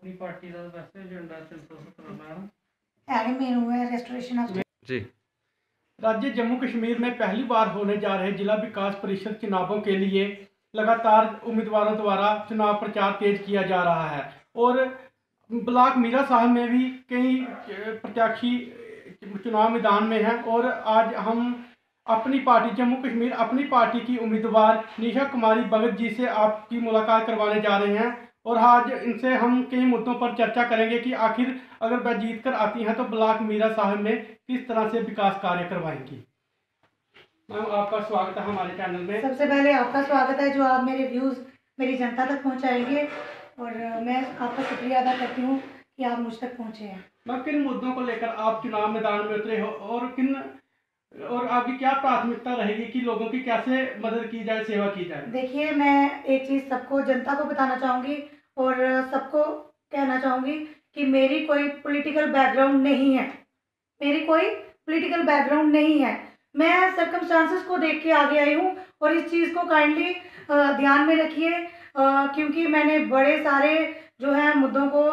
अपनी पार्टी का वैसे एजेंडा 370 मैडम रेस्टोरेशन ऑफ जी। राज्य जम्मू कश्मीर में पहली बार होने जा रहे जिला विकास परिषद चुनावों के लिए लगातार उम्मीदवारों द्वारा चुनाव प्रचार तेज किया जा रहा है और ब्लॉक मीरा साहब में भी कई प्रत्याशी चुनाव मैदान में हैं और आज हम अपनी पार्टी जम्मू कश्मीर अपनी पार्टी की उम्मीदवार निशा कुमारी भगत जी से आपकी मुलाकात करवाने जा रहे हैं और आज इनसे हम कई मुद्दों पर चर्चा करेंगे कि आखिर अगर वह जीत कर आती हैं तो ब्लॉक मीरा साहब में किस तरह से विकास कार्य करवाएंगी। मैम आपका स्वागत है हमारे चैनल में। सबसे पहले आपका स्वागत है जो आप मेरे व्यूज़ मेरी जनता तक पहुंचाएंगे और मैं आपका शुक्रिया अदा करती हूं कि आप मुझ तक पहुंचे हैं। मैम किन मुद्दों को लेकर आप चुनाव मैदान में उतरे हो और आपकी क्या प्राथमिकता रहेगी कि लोगों की कैसे मदद की जाए, सेवा की जाए? देखिए, मैं एक चीज़ सबको जनता को बताना चाहूँगी और सबको कहना चाहूँगी कि मेरी कोई पॉलिटिकल बैकग्राउंड नहीं है। मेरी कोई पॉलिटिकल बैकग्राउंड नहीं है। मैं सर्कमस्टांसेस को देख के आगे आई हूँ और इस चीज़ को काइंडली ध्यान में रखिए क्योंकि मैंने बड़े सारे जो है मुद्दों को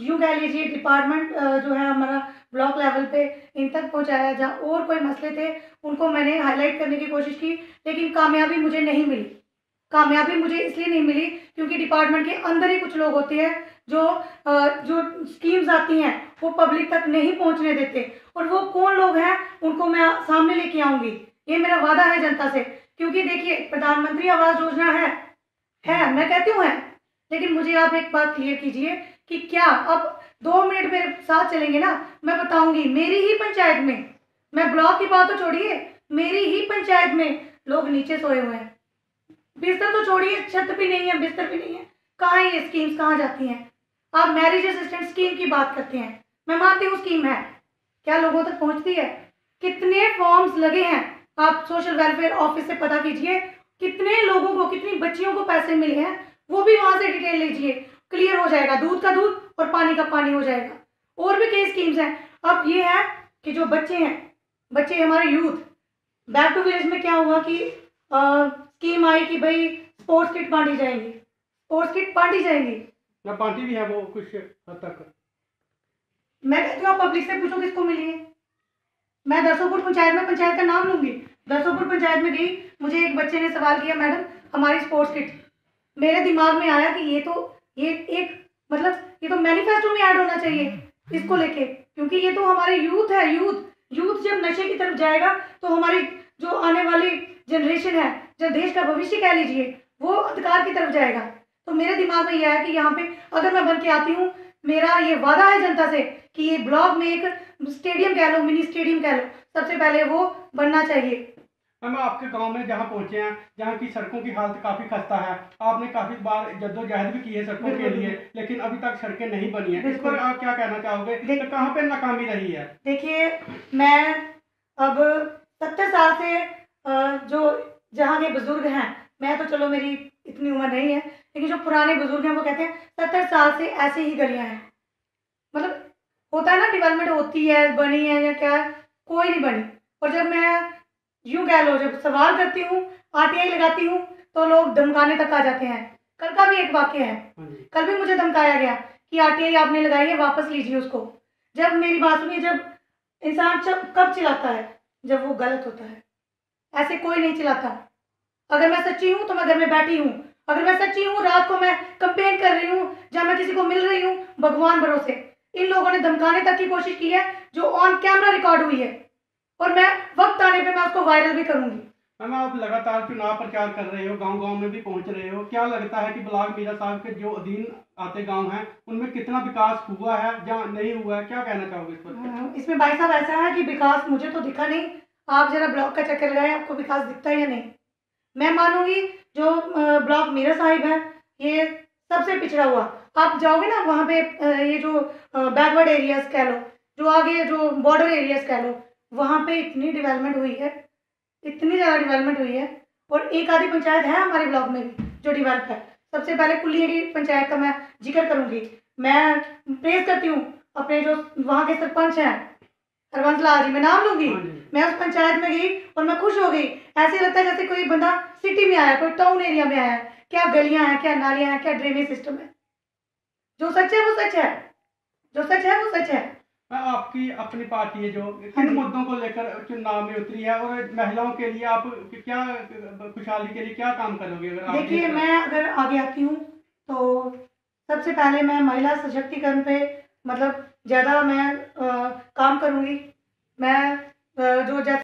यूँ कह लीजिए डिपार्टमेंट जो है हमारा ब्लॉक लेवल पे इन तक पहुँचाया, जहाँ और कोई मसले थे उनको मैंने हाईलाइट करने की कोशिश की, लेकिन कामयाबी मुझे नहीं मिली। कामयाबी मुझे इसलिए नहीं मिली क्योंकि डिपार्टमेंट के अंदर ही कुछ लोग होते हैं जो स्कीम्स आती हैं वो पब्लिक तक नहीं पहुंचने देते और वो कौन लोग हैं उनको मैं सामने लेके आऊँगी। ये मेरा वादा है जनता से, क्योंकि देखिए प्रधानमंत्री आवास योजना है मैं कहती हूँ है, लेकिन मुझे आप एक बात क्लियर कीजिए कि क्या अब 2 मिनट मेरे साथ चलेंगे ना, मैं बताऊंगी मेरी ही पंचायत में, मैं ब्लॉक की बात तो छोड़िए, मेरी ही पंचायत में लोग नीचे सोए हुए हैं। बिस्तर तो छोड़िए, छत भी नहीं है, बिस्तर भी नहीं है। कहाँ ये स्कीम्स कहाँ जाती हैं? आप मैरिज असिस्टेंट स्कीम की बात करते हैं, मैं मानती हूँ स्कीम है, क्या लोगों तक पहुँचती है? कितने फॉर्म्स लगे हैं, आप सोशल वेलफेयर ऑफिस से पता कीजिए कितने लोगों को, कितनी बच्चियों को पैसे मिले हैं, वो भी वहाँ से डिटेल लीजिए, क्लियर हो जाएगा। दूध का दूध और पानी का पानी हो जाएगा। और भी कई स्कीम्स हैं। अब ये है कि जो बच्चे हमारे यूथ, बैक टू विलेज में क्या हुआ कि स्कीम आई कि भाई स्पोर्ट्स किट बांटी जाएंगी, स्पोर्ट्स किट बांटी जाएंगी ना, बांटी भी है वो कुछ हद तक। मैं कहती हूँ पब्लिक से पूछो किसको मिली है। मैं दरसोपुर पंचायत का नाम लूंगी। दरसोपुर पंचायत में गई, मुझे एक बच्चे ने सवाल किया, मैडम हमारी स्पोर्ट्स किट। मेरे दिमाग में आया कि ये तो मैनिफेस्टो में ऐड होना चाहिए इसको लेके, क्योंकि ये तो हमारे यूथ है। यूथ जब नशे की तरफ जाएगा तो हमारी जो आने वाली जनरेशन है, जो देश का भविष्य कह लीजिए, वो अंधकार की तरफ जाएगा। तो मेरे दिमाग में यह है कि यहाँ पे अगर मैं बन के आती हूँ, मेरा ये वादा है जनता से कि ये ब्लॉक में एक स्टेडियम कह लो, मिनी स्टेडियम कह लो, सबसे पहले वो बनना चाहिए। हम आपके गांव में जहां पहुंचे हैं, जहां की सड़कों की हालत काफी खस्ता है, आपने काफी बार जद्दोजहद भी की है सड़कों के लिए, लेकिन अभी तक सड़कें नहीं बनी है। इस पर आप क्या कहना चाहोगे? कहाँ पे नाकामी रही है? देखिए, मैं अब 70 साल से जो जहाँ के बुजुर्ग हैं, मैं तो चलो मेरी इतनी उम्र नहीं है, लेकिन जो पुराने बुजुर्ग हैं वो कहते हैं 70 साल से ऐसे ही गलियां हैं। मतलब होता है ना, डेवलपमेंट होती है, बनी है या क्या, कोई नहीं बनी। और जब मैं यूँ कह लो, जब सवाल करती हूँ, आरटीआई लगाती हूँ, तो लोग धमकाने तक आ जाते हैं। कल का भी एक वाक्य है, कल भी मुझे धमकाया गया कि आरटीआई आपने लगाई है, वापस लीजिए उसको। जब मेरी बात सुनिए, जब इंसान कब चिल्लाता है? जब वो गलत होता है। ऐसे कोई नहीं चिल्लाता। अगर मैं सच्ची हूँ तो मैं घर में बैठी हूँ, अगर मैं सच्ची हूँ रात को मैं कंपेन कर रही हूँ, जहाँ मैं किसी को मिल रही हूँ, भगवान भरोसे। इन लोगों ने धमकाने तक की कोशिश की है जो ऑन कैमरा रिकॉर्ड हुई है, और मैं वक्त आने पे मैं उसको वायरल भी करूंगी। मैम आप लगातार चुनाव प्रचार कर रहे हो, गांव-गांव में भी पहुंच रहे हो, क्या लगता है कि ब्लॉक मीरा साहब के जो अधीन आते गांव हैं उनमें कितना विकास हुआ है या नहीं हुआ है, क्या कहना चाहोगे इस पर? इसमें भाई साहब ऐसा है कि विकास मुझे तो दिखा नहीं। आप जरा ब्लॉक का चक्कर लगाए, आपको विकास दिखता है या नहीं? मैं मानूंगी जो ब्लॉक मीरा साहिब है ये सबसे पिछड़ा हुआ। आप जाओगे ना वहाँ पे, ये जो बैकवर्ड एरियाज कह लो, जो आगे जो बॉर्डर एरियाज कह लो, वहाँ पे इतनी डेवलपमेंट हुई है, इतनी ज़्यादा डेवलपमेंट हुई है। और एक आधी पंचायत है हमारे ब्लॉक में भी जो डेवलप है। सबसे पहले कुल्ली पंचायत का मैं जिक्र करूँगी। मैं प्रेज करती हूँ अपने जो वहाँ के सरपंच हैं, हरबंस लाल जी, मैं नाम लूंगी। मैं उस पंचायत में गई और मैं खुश हो गई। ऐसे लगता है जैसे कोई बंदा सिटी में आया, कोई टाउन एरिया में आया। क्या गलियां हैं, क्या नालियां हैं, क्या ड्रेनेज सिस्टम है। जो सच है वो सच है, जो सच है वो सच है। आपकी अपनी पार्टी है जो किन मुद्दों को लेकर चुनाव में उतरी है, और महिलाओं के लिए आप क्या खुशहाली के लिए क्या काम करोगे अगर आप देखिए, जीत मैं अगर आगे आती हूँ तो सबसे पहले मैं महिला सशक्तिकरण पे मतलब ज़्यादा मैं काम करूँगी। मैं जो जैसे